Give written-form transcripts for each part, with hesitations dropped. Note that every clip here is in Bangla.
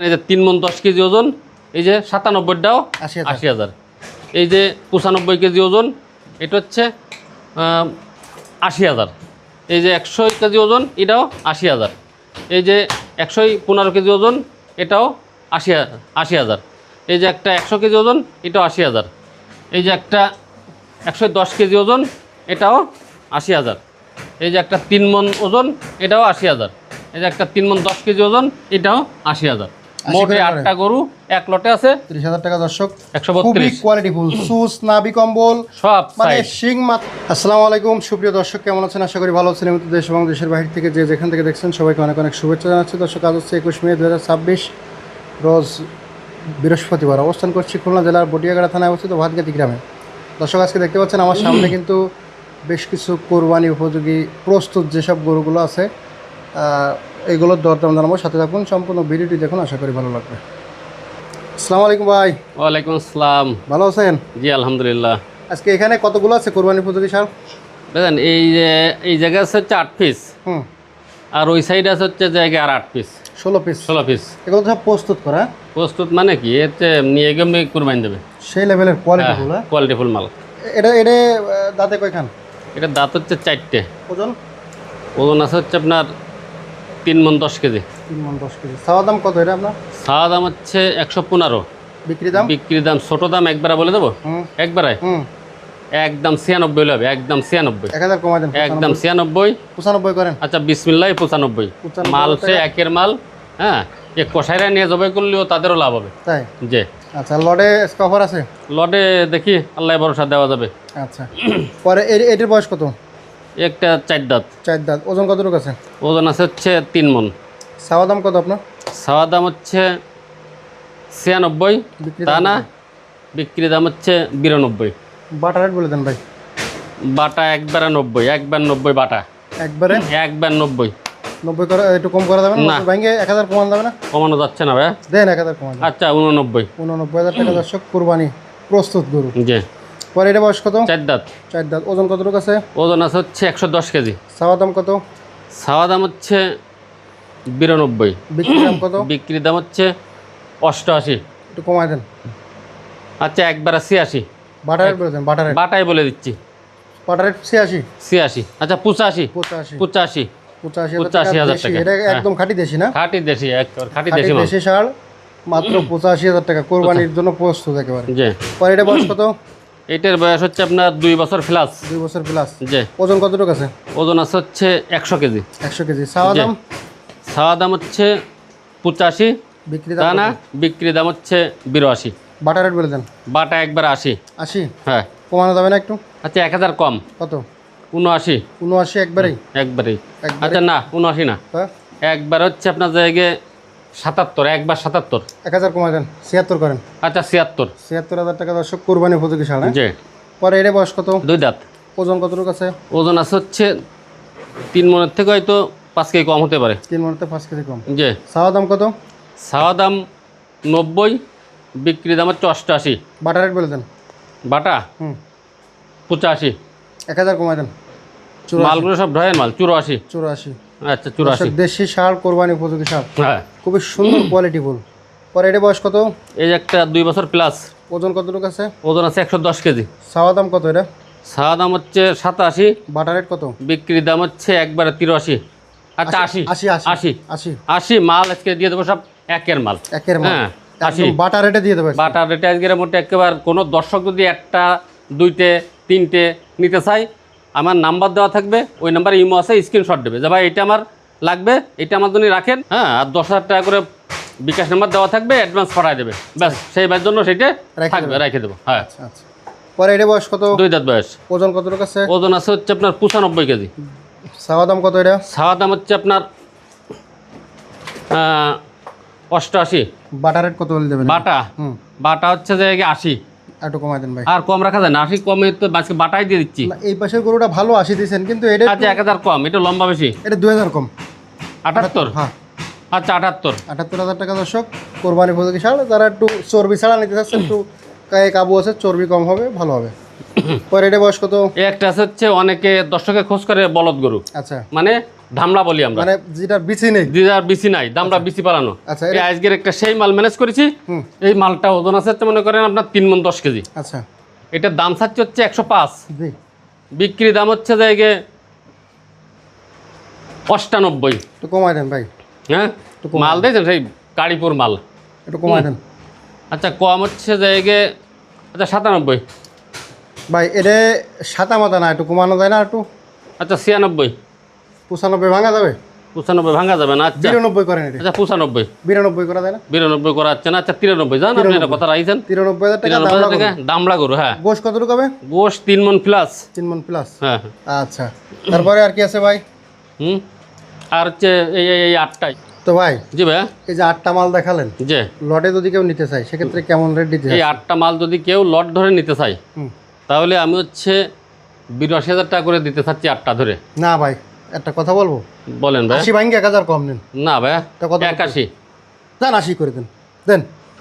এই যে 3 মণ 10 কেজি ওজন, এই যে 97টাও 80,000, এই যে 95 কেজি ওজন এটা হচ্ছে 80,000, এই যে 100 কেজি ওজন এটাও 80,000, এই যে 115 কেজি ওজন এটাও 80,000, এই যে একটা 100 কেজি ওজন এটাও 80,000, এই যে একটা 110 কেজি ওজন এটাও 80,000, এই যে একটা 3 মণ ওজন এটাও 80,000, এই যে একটা 3 মণ 10 কেজি ওজন এটাও 80,000। মোট 8টা গরু এক লটে আছে 30,000 টাকা। দর্শক 132 খুবই কোয়ালিটিফুল সুস নাভি কম্বল সব মানে সাইজ। শিং মাত। আসসালামু আলাইকুম সুপ্রিয় দর্শক, কেমন আছেন? আশা করি ভালো আছেন। আমি দেশ এবং দেশের বাইরে থেকে যে যেখান থেকে দেখছেন সবাইকে অনেক অনেক শুভেচ্ছা জানাচ্ছি। দর্শক আজ হচ্ছে 21 মে 2026 রোজ বৃহস্পতিবার। অবস্থান করছি খুলনা জেলার বটিয়াগাড়া থানায় অবস্থিত ভাতগাতি গ্রামে। দর্শক আজকে দেখতে পাচ্ছেন আমার সামনে কিন্তু বেশ কিছু কোরবানি উপযোগী প্রস্তুত যেসব গরুগুলো আছে এইগুলোর দরদাম জানাবো। সাথে থাকুন, সম্পূর্ণ ভিডিওটি দেখুন, আশা করি ভালো লাগবে। আসসালামু আলাইকুম ভাই। ওয়ালাইকুম আসসালাম। ভালো আছেন? জি আলহামদুলিল্লাহ। আজকে এখানে কতগুলো আছে কোরবানি উপযোগী সার? দেখেন এই যে এই জায়গায় আছে হচ্ছে 8 পিস, হুম, আর ওই সাইডে আছে হচ্ছে জায়গায় আর 8 পিস, 16 পিস। 16 পিস। এগুলো তো সব প্রস্তুত করা, প্রস্তুত মানে কি এতে নিয়ে গিয়ে কুরবানি দেবে, সেই লেভেলের কোয়ালিটিফুল। কোয়ালিটিফুল মাল। এটা দাঁতে কয়খান? এটা দাঁত হচ্ছে 4টে, ওজন ওজন আছে হচ্ছে আপনার 3 মণ 10 কেজি। 3 মণ 10 কেজি। চাওয়া দাম কত এটা আপনার? সাদা দাম হচ্ছে 115, বিক্রি দাম? বিক্রি দাম ছোট দাম একবারে বলে দেবো, হুম একবারে হুম, একদম 96 হলে হবে, একদম 96, 1000 কমাই দেন। একদম 96। 95 করেন। আচ্ছা বিসমিল্লাহ 95। 95 মাল সে টাকা। একের মাল, হ্যাঁ, এ কষাইরা নিয়ে জবাই করলেও তাদেরও লাভ হবে। তাই? যে আচ্ছা, লডে স্কভার আছে? লটে দেখি আল্লাহ ভরসা দেওয়া যাবে। আচ্ছা, পরে এটির বয়স কত? একটা 4 দাঁত, 4 দাঁত। ওজন কতটুকু আছে? ওজন আছে হচ্ছে 3 মণ। চাওয়া দাম কত আপনার? সাওয়া দাম হচ্ছে 96, বিক্রি তা দাম না, কত? বিক্রি দাম হচ্ছে 92। বাটা রেট বলে দেন ভাই। বাটা একবারে 90, একবার 90 বাটা, একবারে একবার 90। 90 করে একটু কম করা যাবে না? না। ভাঙ্গে 1000 কমান যাবে না? কমানো যাচ্ছে না ভাই। দেন 1000 কমান। আচ্ছা 89। 89,000 টাকা। দর্শক কুরবানি প্রস্তুত গরু। জি পরে এটা বয়স কত? 4 দাঁত, 4 দাঁত। ওজন কতটুকু আছে? ওজন আছে হচ্ছে 110 কেজি। চাওয়া দাম কত? সাওয়া দাম হচ্ছে 92, বিক্রি দাম কত? বিক্রি দাম হচ্ছে 88। একটু কমাই দেন। আচ্ছা একবার 86, বাটা রেট বলে দেন। বাটা রেট বাটাই বলে দিচ্ছি বাটা রেট 86। 86, আচ্ছা 85, 85। 85, 85,000 85,000 দেশি। টাকা। এটা একদম খাঁটি দেশি না? খাঁটি দেশি, একবার খাঁটি খাঁটি দেশি মাল। দেশি ষাঁড়, মাত্র 85,000 টাকা কোরবানির জন্য প্রস্তুত একেবারে। জি পরে এটা বয়স কত? এটার বয়স হচ্ছে আপনার 2 বছর প্লাস। 2 বছর প্লাস। জি ওজন কতটুকু আছে? ওজন আছে হচ্ছে 100 কেজি। 100 কেজি। চাওয়া জি। দাম? সাওয়া দাম হচ্ছে 85, বিক্রি তা দাম না, কত? বিক্রি দাম হচ্ছে 82। বাটা রেট বলে দেন। বাটা একবার 80। 80 হ্যাঁ কমানো যাবে না একটু? আচ্ছা 1000 কম, কত? 79 79 একবারেই? একবারেই। একবারে? আচ্ছা না 79 না, হ্যাঁ, একবার হচ্ছে আপনার জায়গায় 77, একবার 77। 1000 কমাই দেন। 76 করেন। আচ্ছা 76। 76,000 টাকা। দর্শক কুরবানি উপযোগী ষাঁড়। হ্যাঁ? জি পরে এটা বয়স কত? 2 দাঁত, ওজন কতটুকু আছে? ওজন আছে হচ্ছে 3 মণের থেকে হয়তো 5 কেজি কম হতে পারে। 3 মণতে 5 কেজি কম। জি চাওয়া দাম কত? সাওয়া দাম 90, বিক্রি দাম হচ্ছে 88। বাটা রেট বলে দেন। বাটা হুম, 85। 1000 কমাই দেন। 84। মালগুলো সব ড্রয়ের মাল। 84। 84। আচ্ছা 84। দেশি ষাঁড়, কোরবানি উপযোগী ষাঁড়, হ্যাঁ খুবই সুন্দর কোয়ালিটিফুল। পরে এটা বয়স কত? এই যে একটা 2 বছর প্লাস, ওজন কতটুকু আছে? ওজন আছে 110 কেজি। চাওয়া দাম কত এটা? সাওয়া দাম হচ্ছে 87, বাটা রেট কত? বিক্রি দাম হচ্ছে একবারে 83। আচ্ছা 80, 80 80, 80 80 মাল আজকে দিয়ে দেবো সব একের মাল। একের মাল। হ্যাঁ 80 একদম বাটা রেটে দিয়ে দেবে। বাটার রেটে আজকের মধ্যে একেবারে কোনো দর্শক যদি একটা, দুইটে, তিনটে নিতে চাই, আমার নাম্বার দেওয়া থাকবে, ওই নাম্বারে ইমো আছে, স্ক্রিনশট দেবে যে ভাই এটা আমার লাগবে, এটা আমার জন্য রাখেন। হ্যাঁ আর 10,000 টাকা করে বিকাশ নাম্বার দেওয়া থাকবে, অ্যাডভান্স পাঠায় দেবে, ব্যাস সেই ভাইয়ের জন্য সেটা রেখে থাকবে, রেখে দেবো। হ্যাঁ আচ্ছা আচ্ছা। পরে এটা বয়স কত? 2 দাঁত বয়স, ওজন কতটুকু আছে? ওজন আছে হচ্ছে আপনার 95 কেজি। চাওয়া দাম কত এটা? ছাওয়া দাম হচ্ছে আপনার 88। বাটা রেট কত বলে দেবেন? বাটা, হুম, বাটা হচ্ছে যে 80। একটু কমাই দেন ভাই। আর কম রাখা যায় না, 80 কমে তো আজকে বাটাই দিয়ে দিচ্ছি। না, এই পাশের গরুটা ভালো 80 দিয়েছেন, কিন্তু এটা আচ্ছা 1000 কম, এটা লম্বা বেশি। এটা 2000 কম। 78। হ্যাঁ, আচ্ছা 78। 78,000 টাকা। দর্শক কোরবানি উপযোগী ষাঁড়, যারা একটু চর্বি ছাড়া নিতে চাচ্ছে, একটু গায়ে কাবু আছে, চর্বি কম হবে, ভালো হবে। পরে এটা বয়স কত? এই একটা আছে হচ্ছে অনেকে দর্শকে খোঁজ করে বলদ গরু, আচ্ছা, মানে ধামড়া বলি আমরা, মানে যেটা বিচি নেই, যেটার বিচি নাই, দামড়া বিচি পালানো। আচ্ছা, এই আজকের একটা সেই মাল ম্যানেজ করেছি। এই মালটা ওজন আছে হচ্ছে মনে করেন আপনার 3 মণ 10 কেজি। আচ্ছা, এটার দাম চাচ্ছে হচ্ছে 105, জি, বিক্রি দাম হচ্ছে জায়গায় 98। একটু কমাই দেন ভাই, হ্যাঁ, মাল দিয়েছেন সেই গাড়িপুর মাল, একটু কমাই দেন। আচ্ছা কম হচ্ছে জায়গায়, আচ্ছা 97, ভাই এটা সাতা মাথা না, একটু কমানো যায় না একটু? আচ্ছা 96, 95 ভাঙা যাবে? 95 ভাঙা যাবে না? আচ্ছা 92 করেন এটা। আচ্ছা 95, 92 করা যায় না? 92 করা যাচ্ছে না। আচ্ছা 93 জান, আপনি একটা কথা রাখছেন, 93,000 টাকা 93,000 টাকা দামড়া গরু। হ্যাঁ, গোশ কতটুকু হবে? গোশ 3 মণ প্লাস। 3 মণ প্লাস। হ্যাঁ, আচ্ছা, তারপরে আর কি আছে ভাই? আর হচ্ছে এই 8টাই। তো ভাই জি ভাই, এই যে 8টা মাল দেখালেন, যে লটে যদি কেউ নিতে চায় সেক্ষেত্রে কেমন রেট দিতে এই হয়? 8টা মাল যদি কেউ লট ধরে নিতে চায় তাহলে আমি হচ্ছে 82,000 টাকা করে দিতে চাচ্ছি 8টা ধরে। না ভাই, একটা কথা বলবো, বলেন ভাই। 80 ভাঙ্গে 1000 কম নেন। না ভাই, তা কত? 81 দেন, 80 করে দেন, দেন।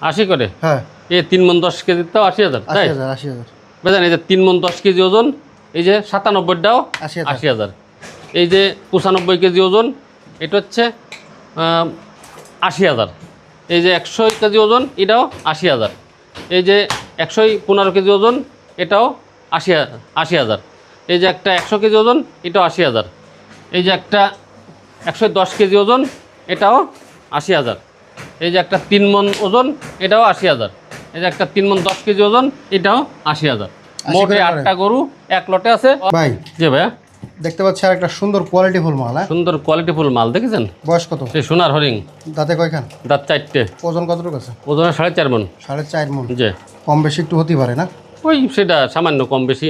80 করে? হ্যাঁ, এই 3 মণ 10 কেজি তাও 80,000, তাই 80,000, 80,000, বুঝলেন? এই যে 3 মণ 10 কেজি ওজন, এই যে 97টাও 80,000, 80,000, এই যে 95 কেজি ওজন এটা হচ্ছে 80,000, এই যে 100 কেজি ওজন এটাও 80,000, এই যে 115 কেজি ওজন এটাও 80,000, এই যে একটা 100 কেজি ওজন এটাও 80,000, এই যে একটা 110 কেজি ওজন এটাও 80,000, এই যে একটা 3 মণ ওজন এটাও 80,000, এই যে একটা 3 মণ 10 কেজি ওজন এটাও 80,000। মোট 8টা গরু এক লটে আছে। ভাই জি ভাইয়া, দেখতে পাচ্ছি আর একটা সুন্দর কোয়ালিটিফুল মাল। হ্যাঁ, সুন্দর কোয়ালিটিফুল মাল দেখেছেন? বয়স কত? এই সোনার হরিং, দাঁতে কয়খান? দাঁত 4টে, ওজন কতটুকু আছে? ওজন 4.5 মণ। 4.5 মণ। জি, কম বেশি একটু হতেই পারে না? ওই সেটা সামান্য কম বেশি,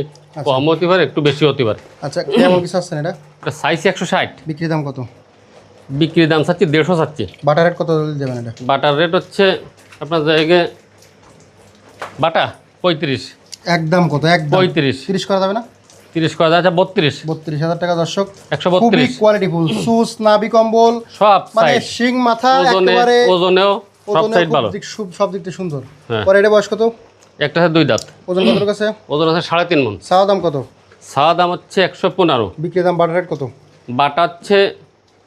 কম হতে পারে একটু বেশি হতে পারে। আচ্ছা, কেমন কিছু আসছেন এটা? এটা সাইজ 160, বিক্রি দাম কত? বিক্রির দাম চাচ্ছি 150 চাচ্ছি। বাটার রেট কত দেবেন এটা? বাটার রেট হচ্ছে আপনার জায়গায় বাটা 35, একদম কত? একদম 35, 30 করা যাবে না? 30 করা যায়। আচ্ছা 32, 32,000 টাকা দর্শক। 132, কোয়ালিটিফুল সুস, নাভি কম্বল, সব মানে সাইজ, শিং মাথা ওজনে একেবারে, ওজনেও সব ওজনে সাইজ খুব ভালো, সব দিক থেকে সুন্দর। হ্যাঁ। পরে এটা বয়স কত? একটা আছে 2 দাঁত, ওজন কত আছে? ওজন আছে 3.5 মণ। চাওয়া দাম কত? ছাওয়া দাম হচ্ছে 115, বিক্রি দাম বাটার রেট কত? বাটা হচ্ছে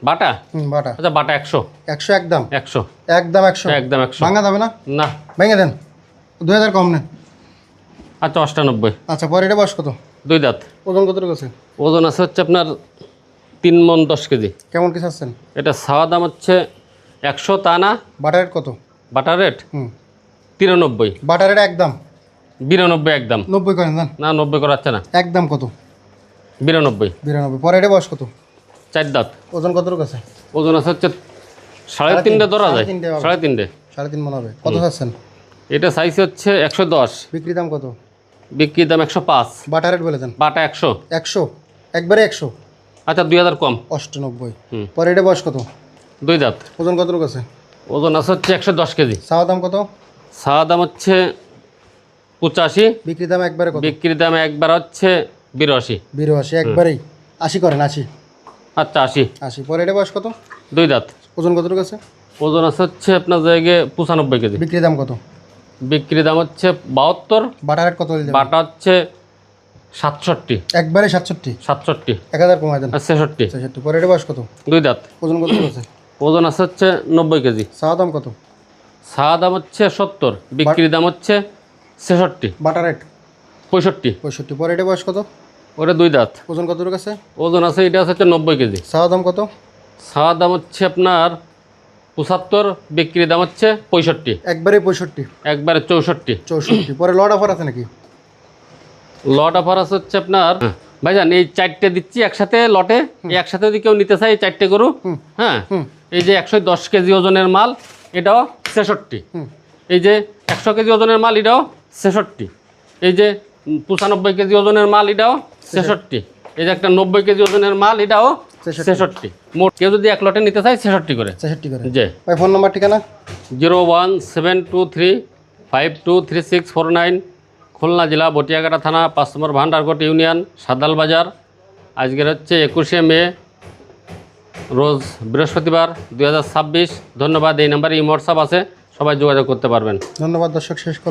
বাটা, বাটা আচ্ছা বাটা 100, 100 একদম, 100, একদম 100, একদম 100। ভাঙা যাবে না? না, ভেঙে দেন, 2,000 কম নেন। আচ্ছা 98, আচ্ছা, পরে এটা বয়স কত? 2 দাঁত, ওজন কতটুকু আছে? ওজন আছে হচ্ছে আপনার 3 মণ 10 কেজি। কেমন কিছু আসছেন? এটা ছাওয়া দাম হচ্ছে 100, তা না। বাটার রেট কত? বাটার রেট 93, বাটার রেট একদম 92 একদম। 90 করেন দেন। না 90 করা যাচ্ছে না, একদম কত? 92, 92। পরে এটা বয়স কত? 4 দাঁত, ওজন কতটুকু আছে? ওজন আছে হচ্ছে 3.5 ধরা যায়, 3.5 হবে। 3.5। 3.5 মণ হবে। কত চাচ্ছেন? এটা সাইজ হচ্ছে 110, বিক্রি দাম কত? বিক্রির দাম 105, বাটার রেট বলে দেন। বাটা 100, 100, একবারে 100, আচ্ছা 2,000 কম। 98। হুম। পরে এটা বয়স কত? 2 দাঁত, ওজন কতটুকু আছে? ওজন আছে হচ্ছে 110 কেজি। চাওয়া দাম কত? ছাওয়া দাম হচ্ছে 85, বিক্রি দাম একবারে কত? বিক্রির দাম একবার হচ্ছে 82, 82, একবারেই 80 করেন, 80। আচ্ছা 80, 80। পরে এটা বয়স কত? 2 দাঁত, ওজন কতটুকু আছে? ওজন আছে হচ্ছে আপনার জায়গায় 95 কেজি। বিক্রি দাম কত? বিক্রির দাম হচ্ছে 72, বাটার রেট কত হয়ে যাবে? বাটা হচ্ছে 67, একবারে 67, 67, 1000 কমাই দেন। আর 66, 66। পরে এটা বয়স কত? 2 দাঁত, ওজন কতটুকু আছে? ওজন আছে হচ্ছে 90 কেজি। চাওয়া দাম কত? ছাওয়া দাম হচ্ছে 70, বিক্রির দাম হচ্ছে 66, বাটার রেট 65, 65। পরে এটা বয়স কত? ওটা 2 দাঁত, ওজন কতটুকু আছে? ওজন আছে এটা হচ্ছে 90 কেজি। চাওয়া দাম কত? ছাওয়া দাম হচ্ছে আপনার 75, বিক্রির দাম হচ্ছে 65, একবারে 65, একবারে 64। 64। পরে লট অফার আছে নাকি? লট অফার আছে হচ্ছে আপনার, ভাইজান এই 4টে দিচ্ছি একসাথে লটে, এই একসাথে যদি কেউ নিতে চায় এই 4টে গরু, হ্যাঁ, এই যে 110 কেজি ওজনের মাল এটাও 66, এই যে 100 কেজি ওজনের মাল এটাও 66, এই যে 95 কেজি ওজনের মাল এটাও 66, এই যে একটা 90 কেজি ওজনের মাল এটাও 66। মোট কেউ যদি এক লটে নিতে চায় 66 করে। 66 করে। জি। ভাই ফোন নাম্বার ঠিকানা? 01723523649, খুলনা জেলা বটিয়াঘাটা থানা 5 নম্বর ভান্ডারকোট ইউনিয়ন, সাদাল বাজার। আজকের হচ্ছে 21শে মে, রোজ বৃহস্পতিবার 2026। ধন্যবাদ। এই নাম্বারে হোয়াটসঅ্যাপ আছে, সবাই যোগাযোগ করতে পারবেন। ধন্যবাদ দর্শক, শেষ করলাম।